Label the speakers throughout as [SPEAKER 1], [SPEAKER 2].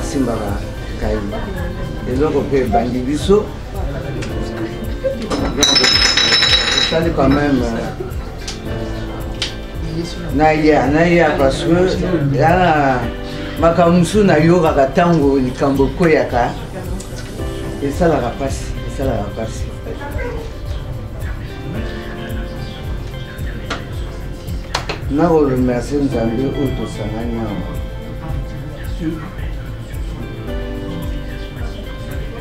[SPEAKER 1] simbaka kai eloko pe bandi biso ça quand même naïa parce que là makamusu na yoga katango likambo koyaka et ça la rapace na remercie Nzambe oto sanganya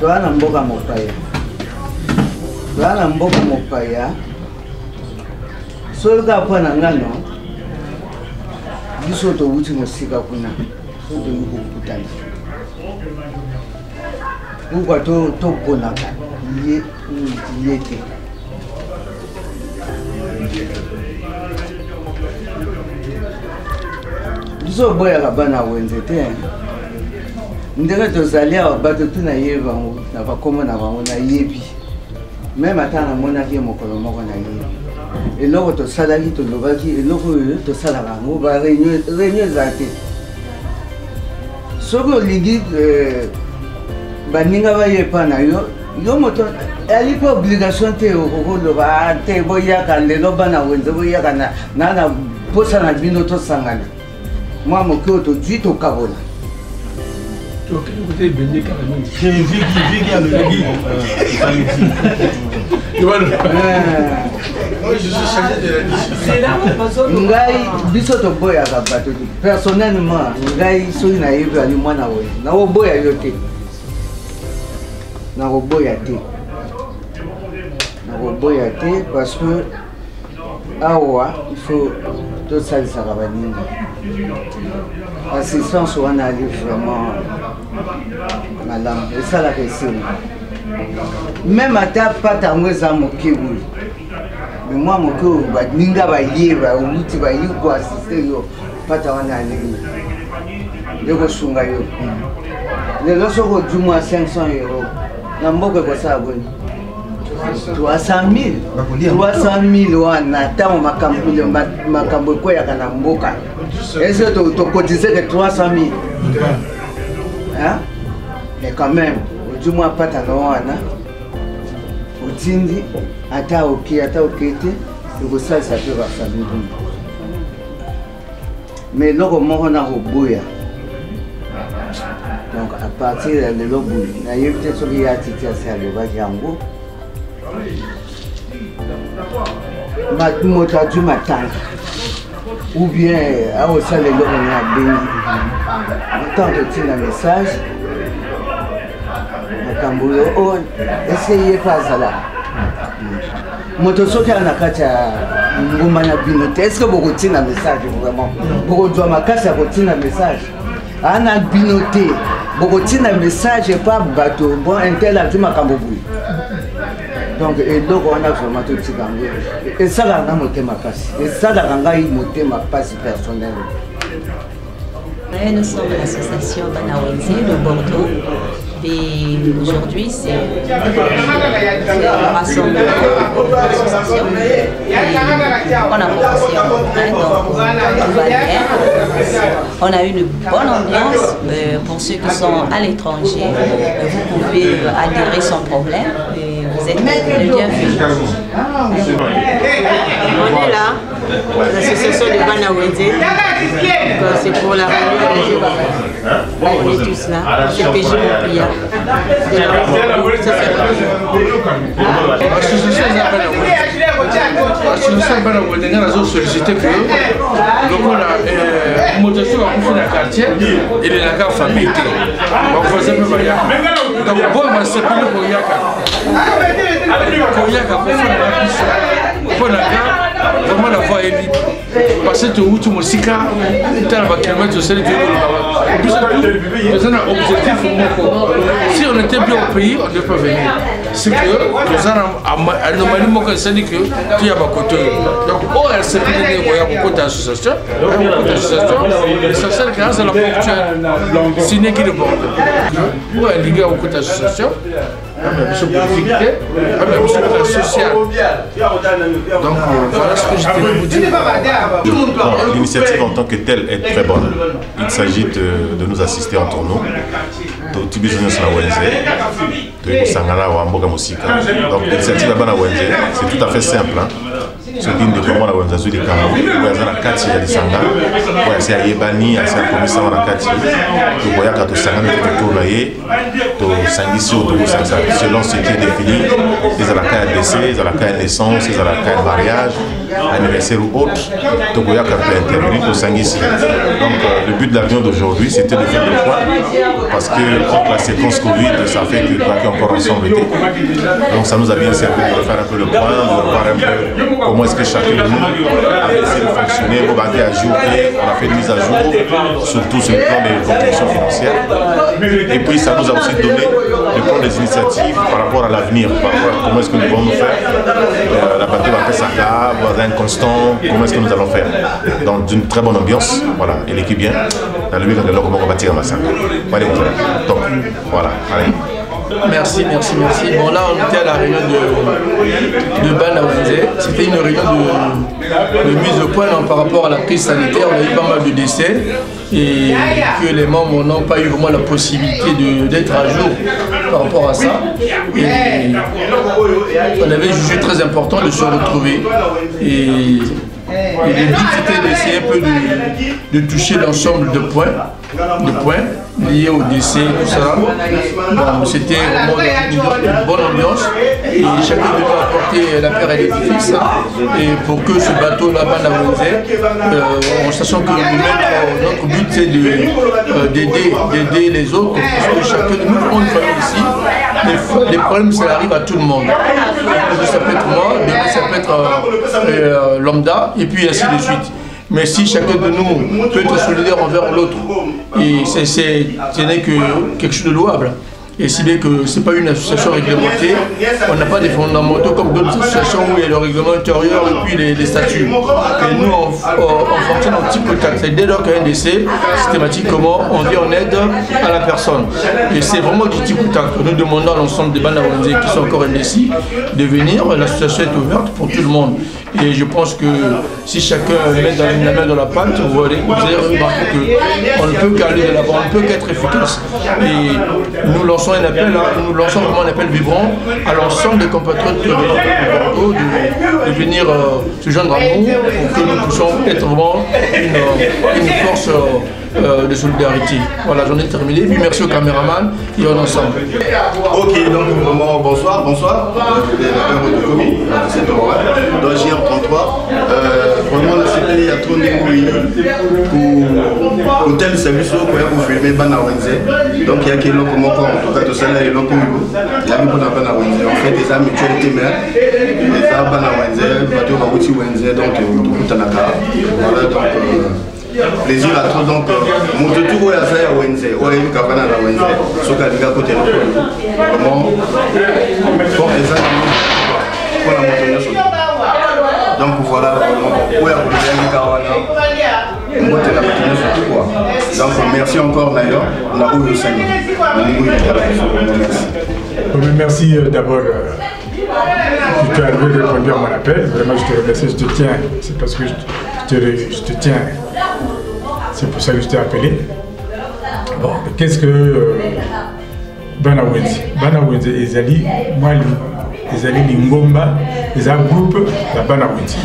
[SPEAKER 1] toana mboka mopaya solga pana ngano biso to wuti mosika kuna to yukutana ukwa to konaka yete biso boya kabana wenzete ndenge tozalia bato tuna yeba na bakoma na bango na yebi même atana monaki mokolo moko na yebi eloko tosalaki tolobaki eloko tosalaka ngo ba réunion zate soki olingi baninga bayepa na yo moto ali pe obligation te okoloba te boyaka lelo bana wenze boyaka na posa na bino tosangana mwa moke oyo tozwi tokabola ngai biso toboyaka bato personnellement ngai soki nayebi ali mwana oyo nakoboya yo te nakoboya te parce que awa il faut tosalisaka baninga assistance wana ali vraiment malamu esalaka esili même ata pata yango eza moke boye me mwa moke oyo baninga bayeba oluti bayi koasiste yo pata wana alingi nde kosunga yo lelo soki odwi mwa 500 euro na mboka ekosala boni 300,000 wana ntango makambo ekweyaka na mboka ese tokotizeke 300,000 mais quand même odwi mwa patana wana otindi ata oke te ekosalisa mpe bafamili mais eloko moko na koboya donc à partir ya lelo boye nayebi te soki ya titi ase alobaki yango moto adwi matanga ou bien aosala eloko na abengi ntango totinda message makambo oyo ese ye mpe azalaka moto soki aza na kati ya ngomba na bino te eske bokotinda message vraiment bokozwa makasi ya kotinda message aa na bino te bokotinda message epa bato bon intel azwi makambo boye donc eloko wana vraiment totika yango esalaka nga motema pasi esalaka ngai motema pasi personnel.
[SPEAKER 2] Nous sommes l'association Banawenze de Bordeaux et aujourd'hui c'est le rassemblement de l'association on a commencé on a eu une bonne ambiance pour ceux qui sont à l'étranger vous pouvez adhérer sans problème et vous êtes le bienvenu.
[SPEAKER 3] On est là, l'association de Banawenze, c'est pour la réunion des jeunes. On est tous là, c'est PJ Montpia.
[SPEAKER 4] L'association Banawenze a sollicité que la motivation a confié dans le quartier et la famille. Donc, bon, c'est pas le vraiment la voie est libre parce que tu es musika tu as un kilomètre de celle si on était bien au pays on ne peut venir c'est que nous avons anomalie que c'est que tu as côté donc elle s'est il y a beaucoup d'associations l'association qui a la ponctuelle signé qui le bord elle ligue à beaucoup d'associations social. Donc voilà ce que je voulais vous dire.
[SPEAKER 5] L'initiative en tant que telle est très bonne. Il s'agit de nous assister en tournoi. Donc l'initiative c'est tout à fait simple. Ce qui est comment la Wanzazu de Cameroun, où la Kati ya Lisanga, où il y a Yebani, il y a commissaire la Kati, où il y a Kato Sangane de Tournaye, de Sangisi ou de Moussanga, selon ce qui est défini, les alaka décès, les alaka naissance, les alaka mariage, anniversaire ou autre, donc il y a Kato intervenir pour Sangisi. Donc le but de l'avion d'aujourd'hui, c'était de faire le point, parce que la séquence Covid, ça fait que nous avons encore ensemble. Donc ça nous a bien servi de faire un peu le point, de voir un peu comment est-ce que chacun de nous a essayé de fonctionner, on a été à jour, on a fait une mise à jour, surtout sur le plan des contributions financières. Et puis ça nous a aussi donné le plan des initiatives par rapport à l'avenir, par rapport à comment est-ce que nous allons nous faire. La bataille va faire Saka, voisin constant, comment est-ce que nous allons faire. Dans une très bonne ambiance, voilà, et l'équipe bien, dans le but de comment on va bâtir Massaka. Donc voilà, allez.
[SPEAKER 4] Merci. Bon là on était à la réunion de Banawenze. C'était une réunion de mise au point par rapport à la crise sanitaire. On a eu pas mal de décès et que les membres n'ont pas eu vraiment la possibilité d'être à jour par rapport à ça. Et on avait jugé très important de se retrouver. Et le but c'était d'essayer un peu de toucher l'ensemble de points liés au décès, tout ça. Bon, c'était vraiment une bonne ambiance et chacun de nous a apporté la pierre à l'édifice. Et pour que ce bateau-là, Banawenze, en sachant que notre but c'est d'aider les autres, parce que chacun de nous, on fait ici, les problèmes ça arrive à tout le monde. Ça peut être moi, ça peut être lambda, et puis ainsi de suite. Mais si chacun de nous peut être solidaire envers l'autre, et ce n'est que quelque chose de louable. Et si bien que ce n'est pas une association réglementée, on n'a pas des fondamentaux comme d'autres associations où il y a le règlement intérieur et puis les statuts. Et nous, on fonctionne en petit contact. C'est dès lors qu'il y a un décès, systématiquement, on vient en aide à la personne. Et c'est vraiment du petit contact. Nous demandons à l'ensemble des Banawenze qui sont encore indécis de venir. L'association est ouverte pour tout le monde. Et je pense que si chacun met la main dans la pâte, vous allez remarquer qu'on ne peut qu'aller de l'avant, on ne peut qu'être efficace. Et nous lançons un appel, nous lançons vraiment un appel vibrant à l'ensemble des compatriotes de Bordeaux de venir se joindre à nous pour que nous puissions être vraiment une force de solidarité. Voilà, j'en ai terminé. Puis merci au caméraman et on est ensemble.
[SPEAKER 6] Ok, donc vraiment bonsoir. Donc JR33. Vraiment, c'était il y a trop de pour tel service pour filmer Banawenze. Donc il y a quelqu'un comme moi, en tout cas, tout ça là, il y a beaucoup de Banawenze. On fait des mutualités mères, des Banawenze, bateau Baouti Wenze, donc tout Tanaka. Voilà, donc. Plaisir à tous, donc mon tour est à faire à Wenze, ou à une cabane à Wenze, ce qu'a dit à côté de nous. Vraiment, pour les amis, pour la montagne sur nous. Donc voilà, où est la caravane, on va te la montagne sur tout quoi. Donc merci encore d'ailleurs, on a eu le Seigneur.
[SPEAKER 7] Merci d'abord. Tu es arrivé de répondre à mon appel, vraiment je te remercie, je te tiens, c'est parce que je te tiens. C'est pour ça que je t'ai appelé. Bon, qu'est-ce que Banawenze? Banawenze, Ezali, moi, Ezali Lingomba, ils ont un groupe de Banawenze.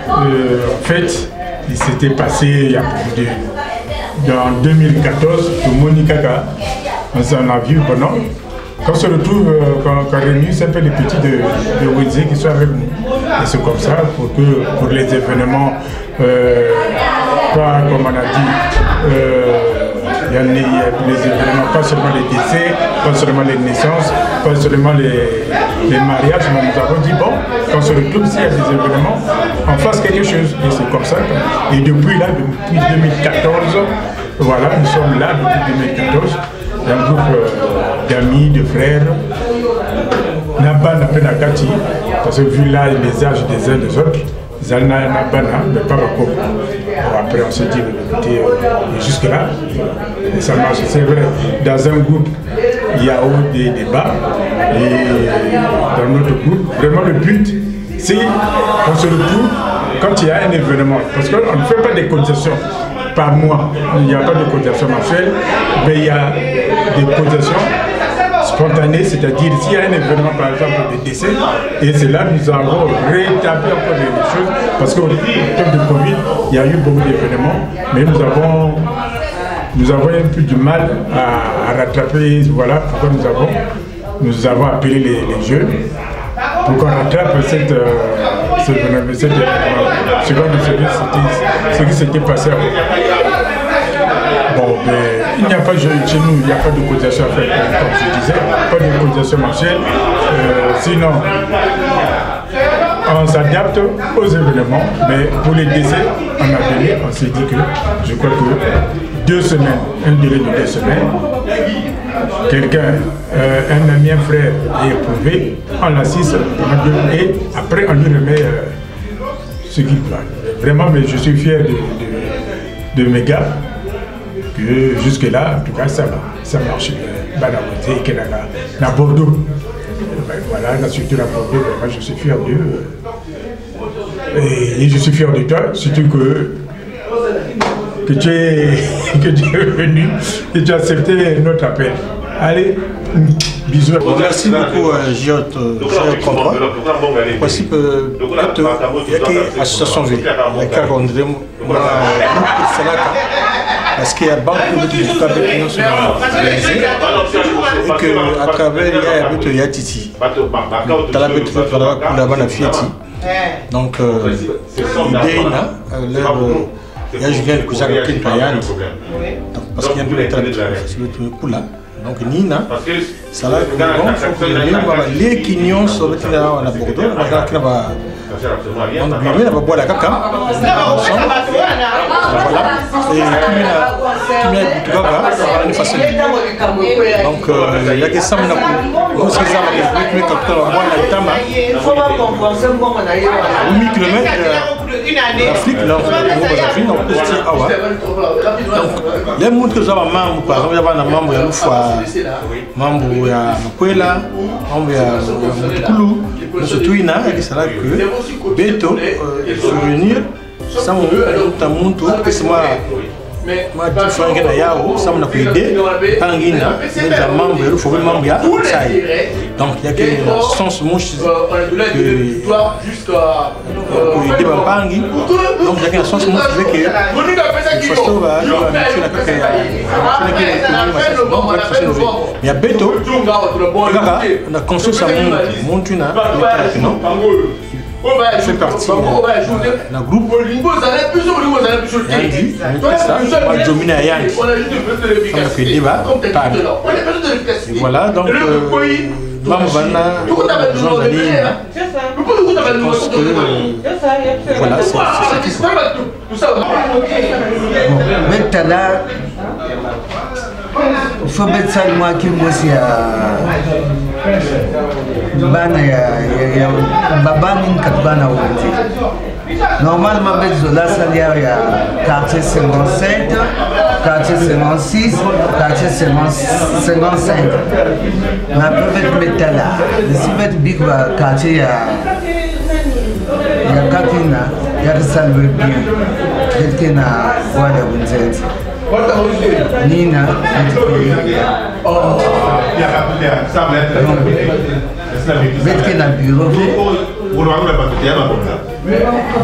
[SPEAKER 7] En fait, il s'était passé il y a beaucoup de... En 2014, pour Monica, on a vu, bon, quand on se retrouve, quand on réunit, c'est un peu les petits de Wenze qui sont avec nous. Et c'est comme ça pour les événements, pas comme on a dit, il y a les événements, pas seulement les décès, pas seulement les naissances, pas seulement les mariages, mais nous avons dit bon, quand on se retrouve, s'il y a des événements, on fasse quelque chose. Et c'est comme ça. Et depuis là, depuis 2014, voilà, nous sommes là depuis 2014. Un groupe d'amis, de frères, Naban appelle Akati, parce que vu là les âges des uns des autres, Zalna Bana, mais pas Bako. Après, on s'est dit, écoutez, jusque-là, ça marche. C'est vrai, dans un groupe, il y a des débats. Et dans notre groupe, vraiment, le but, c'est qu'on se retrouve quand il y a un événement. Parce qu'on ne fait pas des cotisations par mois. Il n'y a pas de cotisation mensuelle, mais il y a des cotisations spontanées, c'est-à-dire s'il y a un événement, par exemple, de décès, et c'est là que nous avons rétabli encore des choses, parce qu'au temps de Covid, il y a eu beaucoup d'événements, mais nous avons un peu du mal à rattraper, voilà pourquoi nous avons appelé les jeunes, pour qu'on rattrape ce qui s'était passé. Bon, mais il n'y a pas chez nous, il n'y a pas de cotisation à faire, comme je disais, pas de cotisation mensuelle. Sinon, on s'adapte aux événements, mais pour les décès, on s'est dit que, je crois que 2 semaines, un délai de 2 semaines, quelqu'un, un ami, un frère est éprouvé, on l'assiste et après on lui remet ce qu'il doit. Vraiment, mais je suis fier de mes gars, que jusque-là, en tout cas, ça va, ça marche bien. Dans Bordeaux, voilà, la structure à Bordeaux, vraiment, je suis fier d'eux. Et je suis fier de toi, surtout que tu es venu et tu as accepté notre appel. Allez, bisous.
[SPEAKER 4] Merci beaucoup, Giot Contrôle. En principe, il y a que l'association V. Il y a qu'à rendre parce qu'il y a beaucoup de cabinets sur et qu'à travers il y a Titi. Tu as l'habitude de faire la Fiati. Donc, l'idée il y a Julien Kouza qui est parce qu'il y a un peu de temps là. Donc Nina, ça là, les quignons sont retenus à Bordeaux, donc bien, on va boire la caca ensemble. Voilà. Et qui m'a dit facile. Donc il y a que ça on s'est dit l'Afrique, là, on peut se dire, ah ouais. Donc, les montres que vous avez membres, par exemple, il y a un membre, il y a une fois, membre, il y a Mapuela, membre, il y a Moutoulou, M. Touina, il dit là que Beto, se réunir, ça m'a montré, c'est moi. Ma différence est là, ça m'a aidé. Tanguina, les membres, il faut membre, ça donc il y a quelque sens mouche que aider Bambangi. Donc il y a quelque sens mouche que il faut va il y a Beto, on a construit ça Montuna, non. Fait partie d'un groupe Yandi, moi domine à Yandi. On a fait débat, et voilà, donc Bamvana, besoin d'aller. Je pense que voilà, c'est ça qu'il faut.
[SPEAKER 1] Maintenant, il faut mettre ça moi qui me aussi bana ya baba min katbana wote normalement bezola salia ya quartier 57 quartier 56 quartier 55 na peut metala si met big quartier ya kakina ya salve bien quelqu'un wala bunzenzi Nina mettre dans le bureau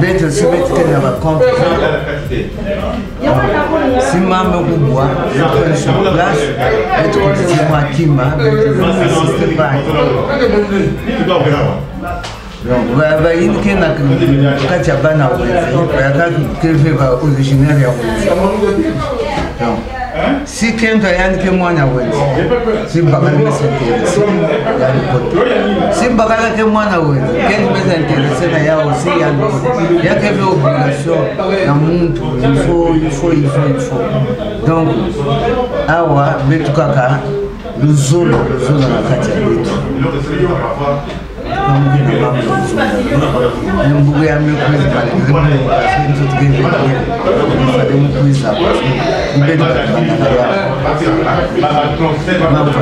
[SPEAKER 1] mettre aussi mettre dans la compte si maman vous boit je prends sur place mettre comme moi Kima mettre pas donc va il y a quand tu as pas na originaire si quelqu'un a un moi si Bakala s'intéresse, si Bakala que moi quelqu'un m'intéresse, il y a quelques obligations dans le monde, il faut. Donc, awa, betukaka, le zone dans la Katia. mbugu ya mekuizi pale mfade mekuizi hapo mbele kwa mambo